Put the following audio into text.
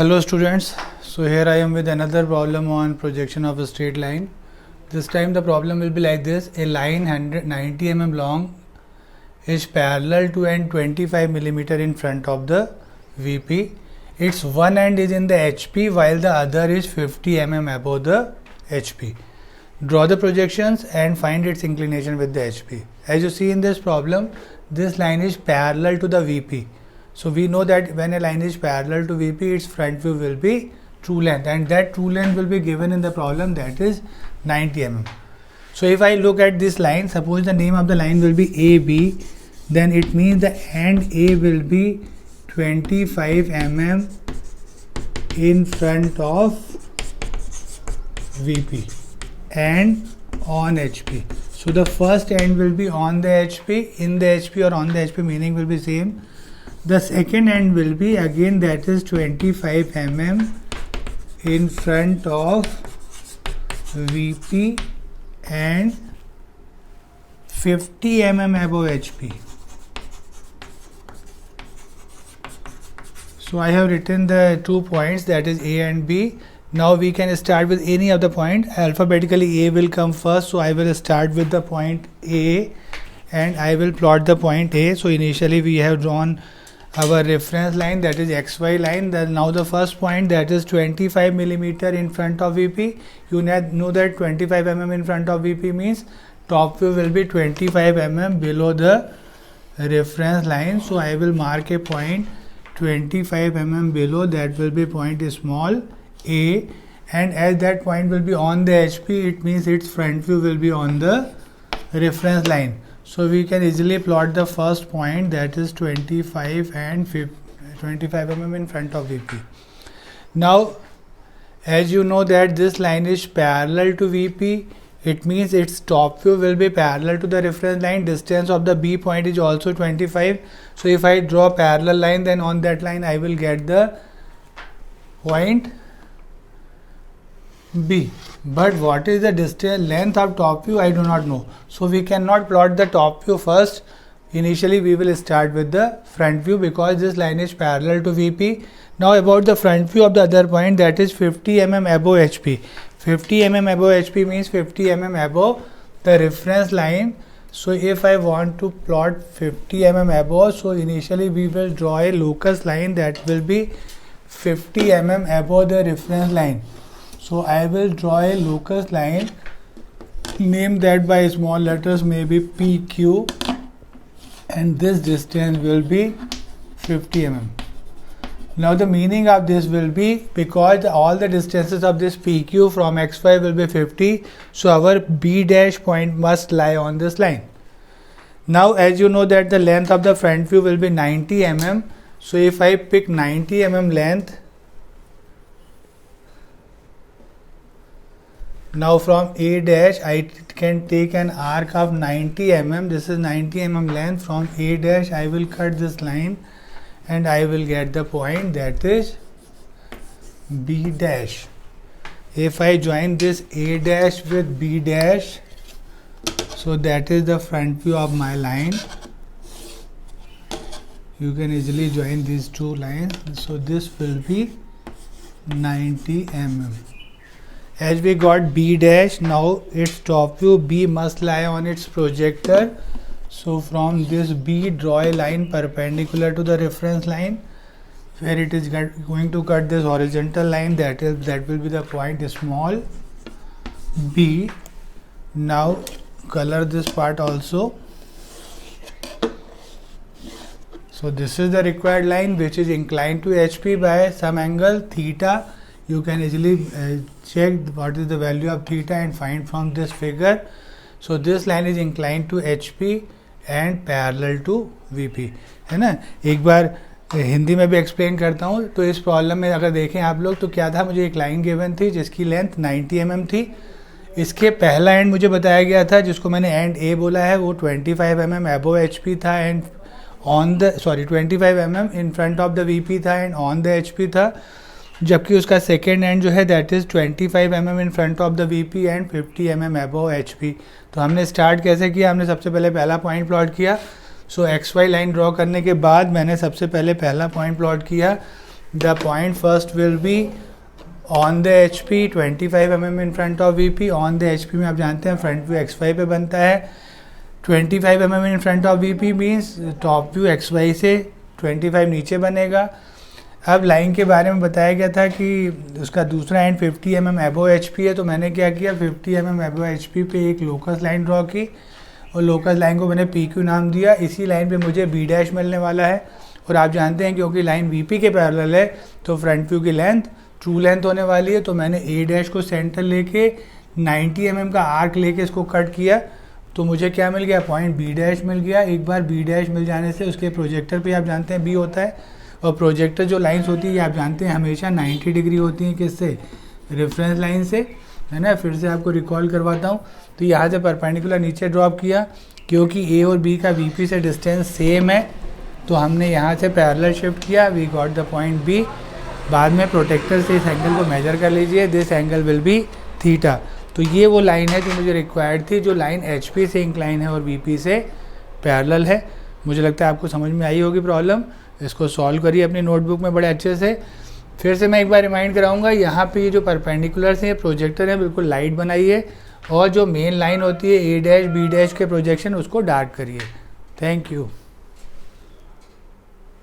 Hello students, so here I am with another problem on projection of a straight line. This time the problem will be like this: a line 190 mm long is parallel to and 25 mm in front of the VP. Its one end is in the HP while the other is 50 mm above the HP. Draw the projections and find its inclination with the HP. As you see in this problem, this line is parallel to the VP. So we know that when a line is parallel to VP, its front view will be true length, and that true length will be given in the problem, that is 90 mm. So if I look at this line, suppose the name of the line will be AB, then it means the end A will be 25 mm in front of VP and on HP. So the first end will be on the HP, in the HP or on the HP, meaning will be same. The second end will be again, that is 25 mm in front of VP and 50 mm above HP. So I have written the 2 points, that is A and B. Now we can start with any of the point. Alphabetically A will come first, so I will start with the point A and I will plot the point A. So initially we have drawn our reference line, that is XY line. Then now the first point, that is 25 mm in front of VP. You know that 25 mm in front of VP means top view will be 25 mm below the reference line. So I will mark a point 25 mm below, that will be point small a, and as that point will be on the HP, it means its front view will be on the reference line. So we can easily plot the first point, that is 25 and 25 mm in front of VP. Now as you know that this line is parallel to VP, it means its top view will be parallel to the reference line. Distance of the B point is also 25. So if I draw parallel line, then on that line I will get the point B. But what is the distance length of top view, I do not know. So we cannot plot the top view first. Initially we will start with the front view because this line is parallel to VP. Now about the front view of the other point, that is 50 mm above HP. 50 mm above HP means 50 mm above the reference line. So if I want to plot 50 mm above, so initially we will draw a locus line that will be 50 mm above the reference line. So I will draw a locus line, name that by small letters, maybe PQ, and this distance will be 50 mm. Now the meaning of this will be, because all the distances of this PQ from XY will be 50, so our B dash point must lie on this line. Now as you know that the length of the front view will be 90 mm, so if I pick 90 mm length, now from A dash I can take an arc of 90 mm. This is 90 mm length. From A dash I will cut this line and I will get the point, that is B dash. If I join this A dash with B dash, so that is the front view of my line. You can easily join these two lines. So this will be 90 mm. As we got B dash, now its top view B must lie on its projector. So from this B, draw a line perpendicular to the reference line where it is going to cut this horizontal line, that will be the point small b. Now color this part also. So this is the required line which is inclined to HP by some angle theta. You can easily check what is the value of theta and find from this figure. So this line is inclined to HP and parallel to VP, है ना. एक बार हिंदी में भी explain करता हूँ. तो इस problem में अगर देखें आप लोग, तो क्या था, मुझे एक लाइन गिवन थी जिसकी लेंथ 90 mm थी. इसके पहला एंड मुझे बताया गया था, जिसको मैंने एंड ए बोला है, वो 25 mm अबव HP था and on the 25 mm in front of the VP था एंड ऑन द HP था. जबकि उसका सेकेंड एंड जो है, that is 25 mm in front of the VP and 50 mm above HP. तो हमने स्टार्ट कैसे किया, हमने सबसे पहले पहला पॉइंट प्लॉट किया. सो XY लाइन ड्रॉ करने के बाद मैंने सबसे पहले पहला पॉइंट प्लॉट किया. The point first will be on the HP 25 mm in front of VP। On the HP में आप जानते हैं फ्रंट व्यू XY पे बनता है, 25 mm in front of VP means top view XY से 25 नीचे बनेगा। अब लाइन के बारे में बताया गया था कि उसका दूसरा एंड 50 mm अबव HP है, तो मैंने क्या किया 50 mm अबव HP पे एक लोकस लाइन ड्रॉ की और लोकस लाइन को मैंने PQ नाम दिया। इसी लाइन पे मुझे B' मिलने वाला है और आप जानते हैं क्योंकि लाइन VP के पैरेलल है तो फ्रंट व्यू की लेंथ ट्रू लेंथ होने वाली है। तो मैंने A' को सेंटर लेके 90 mm का आर्क लेके इसको कट किया तो मुझे क्या मिल गया, पॉइंट B' मिल गया। एक बार B' मिल जाने से उसके प्रोजेक्टर पे आप जानते हैं B होता है और प्रोजेक्टर जो लाइंस होती है आप जानते हैं हमेशा 90 डिग्री होती हैं, किससे, रेफरेंस लाइन से, है ना। फिर से आपको रिकॉल करवाता हूँ। तो यहाँ से परपेंडिकुलर नीचे ड्रॉप किया, क्योंकि A और B का VP से डिस्टेंस सेम है तो हमने यहाँ से पैरेलल शिफ्ट किया, we got the point B। बाद में प्रोटेक्टर से इस एंगल को मेजर कर लीजिए, this angle will be theta. तो ये वो लाइन है जो मुझे रिक्वायर्ड थी, जो लाइन HP से इंक्लाइन है और VP से पैरेलल है। मुझे लगता है आपको समझ में आई होगी प्रॉब्लम। इसको सॉल्व करिए अपनी नोटबुक में बड़े अच्छे से। फिर से मैं एक बार रिमाइंड कराऊंगा, यहाँ पे ये जो परपेंडिकुलर्स हैं प्रोजेक्टर है बिल्कुल लाइट बनाइए और जो मेन लाइन होती है A' B' के प्रोजेक्शन उसको डार्क करिए। Thank you.